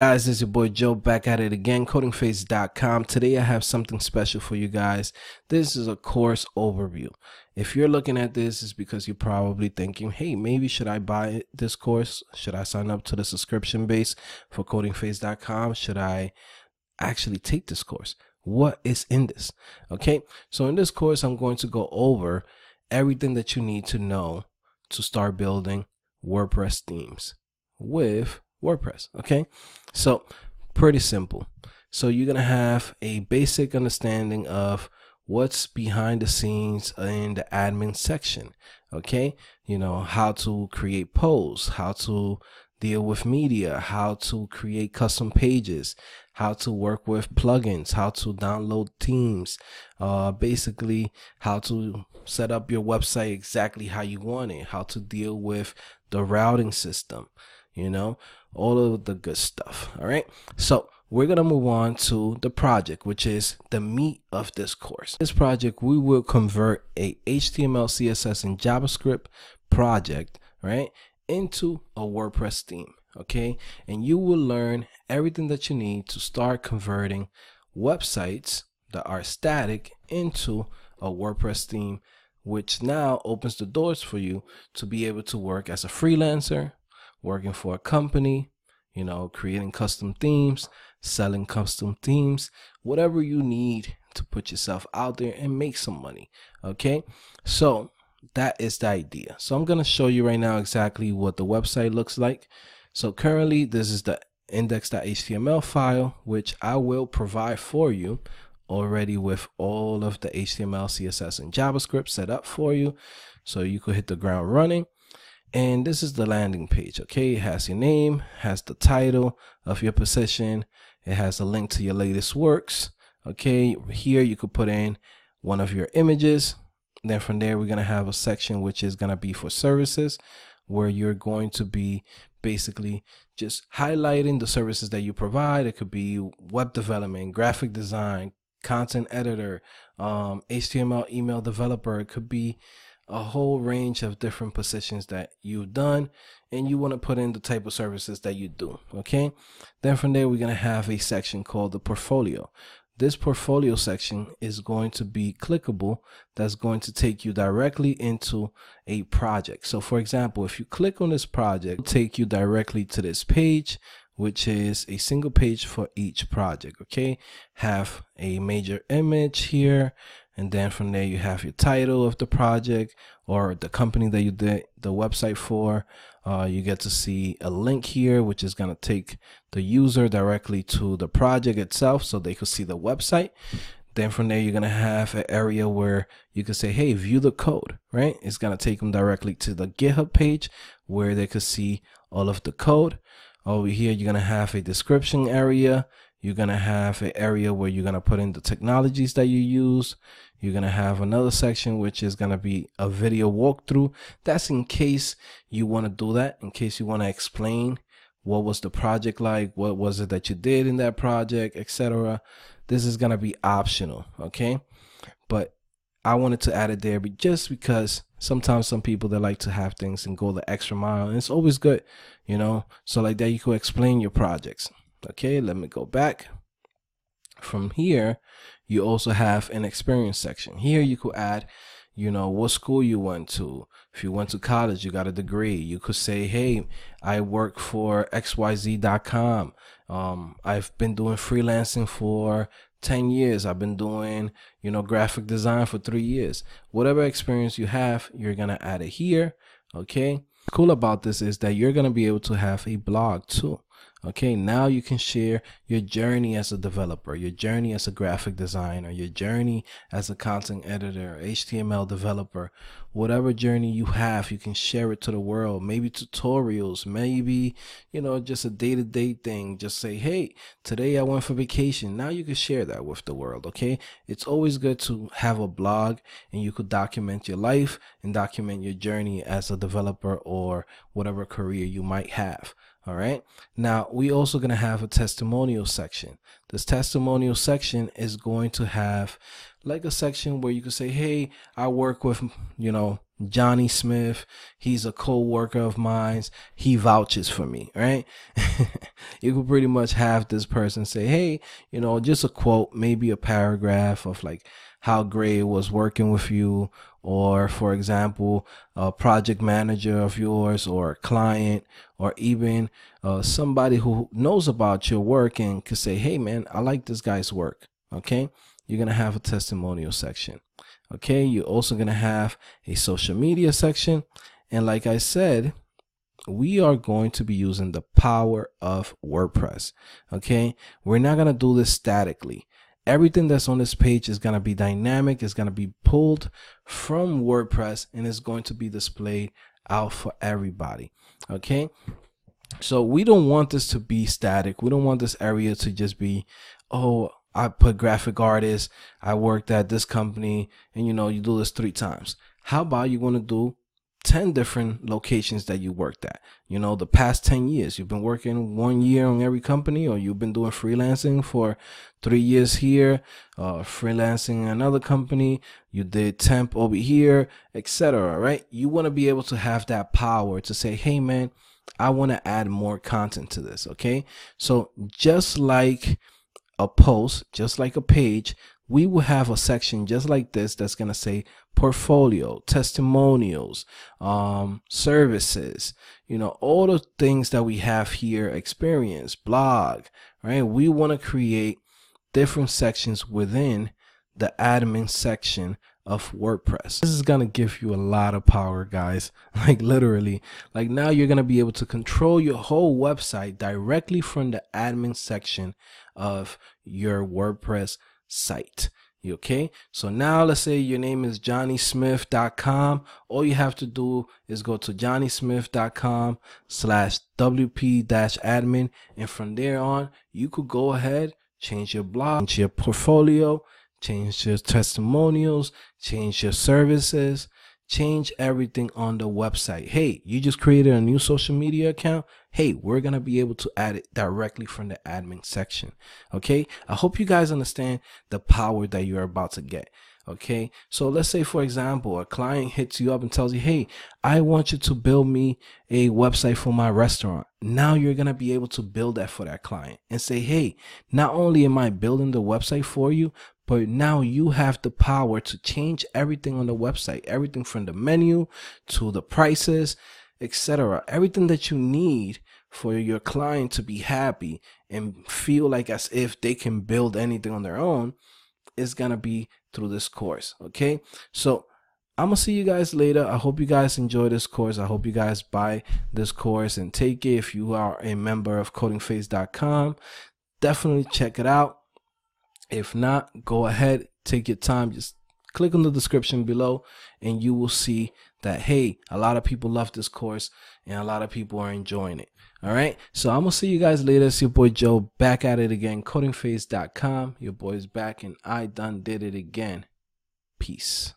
Guys, this is your boy Joe back at it again, CodingPhase.com. Today I have something special for you guys. This is a course overview. If you're looking at this, it's because you're probably thinking, hey, maybe should I buy this course? Should I sign up to the subscription base for CodingPhase.com? Should I actually take this course? What is in this? Okay, so in this course, I'm going to go over everything that you need to know to start building WordPress themes with WordPress. Okay, so pretty simple. So you're gonna have a basic understanding of what's behind the scenes in the admin section. Okay, you know how to create posts, how to deal with media, how to create custom pages, how to work with plugins, how to download themes, basically how to set up your website exactly how you want it, how to deal with the routing system, you know, all of the good stuff. All right, so we're gonna move on to the project, which is the meat of this course. This project, we will convert a HTML, CSS, and JavaScript project, right, into a WordPress theme. Okay, and you will learn everything that you need to start converting websites that are static into a WordPress theme, which now opens the doors for you to be able to work as a freelancer, working for a company, you know, creating custom themes, selling custom themes, whatever you need to put yourself out there and make some money. Okay, so that is the idea. So I'm going to show you right now exactly what the website looks like. So currently this is the index.html file, which I will provide for you already with all of the HTML, CSS, and JavaScript set up for you, so you could hit the ground running. And this is the landing page. Okay, it has your name, has the title of your position, it has a link to your latest works. Okay, here you could put in one of your images. Then from there, we're going to have a section which is going to be for services, where you're going to be basically just highlighting the services that you provide. It could be web development, graphic design, content editor, HTML email developer. It could be a whole range of different positions that you've done, and you want to put in the type of services that you do. Okay, then from there, we're going to have a section called the portfolio. This portfolio section is going to be clickable. That's going to take you directly into a project. So for example, if you click on this project, it'll take you directly to this page, which is a single page for each project. Okay, have a major image here, and then from there you have your title of the project or the company that you did the website for. You get to see a link here, which is going to take the user directly to the project itself so they could see the website. Then from there, you're going to have an area where you can say, hey, view the code, right? It's going to take them directly to the GitHub page where they could see all of the code. Over here, you're going to have a description area. You're going to have an area where you're going to put in the technologies that you use. You're going to have another section which is going to be a video walkthrough. That's in case you want to do that, in case you want to explain what was the project like, what was it that you did in that project, etc. This is going to be optional, okay? But I wanted to add it there just because sometimes some people, they like to have things and go the extra mile, and it's always good, you know? So like that, you could explain your projects. Okay, let me go back. From here, you also have an experience section. Here you could add, you know, what school you went to. If you went to college, you got a degree. You could say, hey, I work for xyz.com. I've been doing freelancing for 10 years. I've been doing, you know, graphic design for 3 years. Whatever experience you have, you're going to add it here. Okay. Cool about this is that you're going to be able to have a blog too. Okay, now you can share your journey as a developer, your journey as a graphic designer, your journey as a content editor, HTML developer, whatever journey you have, you can share it to the world. Maybe tutorials, maybe, you know, just a day-to-day thing. Just say, hey, today I went for vacation. Now you can share that with the world. Okay, it's always good to have a blog, and you could document your life and document your journey as a developer or whatever career you might have. All right. Now we also going to have a testimonial section. This testimonial section is going to have like a section where you can say, hey, I work with, Johnny Smith. He's a co-worker of mine. He vouches for me, right? You could pretty much have this person say, hey, just a quote, maybe a paragraph of like how great it was working with you, or for example, a project manager of yours or a client, or even somebody who knows about your work and could say, hey man, I like this guy's work. Okay. You're going to have a testimonial section. Okay. You're also going to have a social media section. And like I said, we are going to be using the power of WordPress. Okay. We're not going to do this statically. Everything that's on this page is going to be dynamic. It's going to be pulled from WordPress and it's going to be displayed out for everybody. Okay. So we don't want this to be static. We don't want this area to just be, oh, I put graphic artist, I worked at this company, and you do this 3 times. How about you're going to do 10 different locations that you worked at? The past 10 years, you've been working 1 year on every company, or you've been doing freelancing for 3 years here, freelancing in another company, you did temp over here, etc. Right? You want to be able to have that power to say, hey man, I want to add more content to this. Okay. So just like a post, just like a page, we will have a section just like this that's going to say portfolio, testimonials, services, all the things that we have here, experience, blog, right? We want to create different sections within the admin section of WordPress. This is going to give you a lot of power, guys. Like literally, like now you're going to be able to control your whole website directly from the admin section of your WordPress site. Okay, so now let's say your name is johnnysmith.com. All you have to do is go to johnnysmith.com/wp-admin, and from there on you could go ahead, change your blog, change your portfolio, change your testimonials, change your services, change everything on the website. Hey, you just created a new social media account. Hey, we're going to be able to add it directly from the admin section. Okay. I hope you guys understand the power that you're about to get. Okay. So let's say, for example, a client hits you up and tells you, hey, I want you to build me a website for my restaurant. Now you're going to be able to build that for that client and say, hey, not only am I building the website for you, but now you have the power to change everything on the website, everything from the menu to the prices, etc. Everything that you need for your client to be happy and feel like as if they can build anything on their own is going to be through this course. Okay. So I'm going to see you guys later. I hope you guys enjoy this course. I hope you guys buy this course and take it. If you are a member of CodingPhase.com, definitely check it out. If not, go ahead, take your time, just click on the description below and you will see that, hey, a lot of people love this course and a lot of people are enjoying it. All right. So I'm going to see you guys later. It's your boy Joe back at it again. CodingPhase.com. Your boy's back and I done did it again. Peace.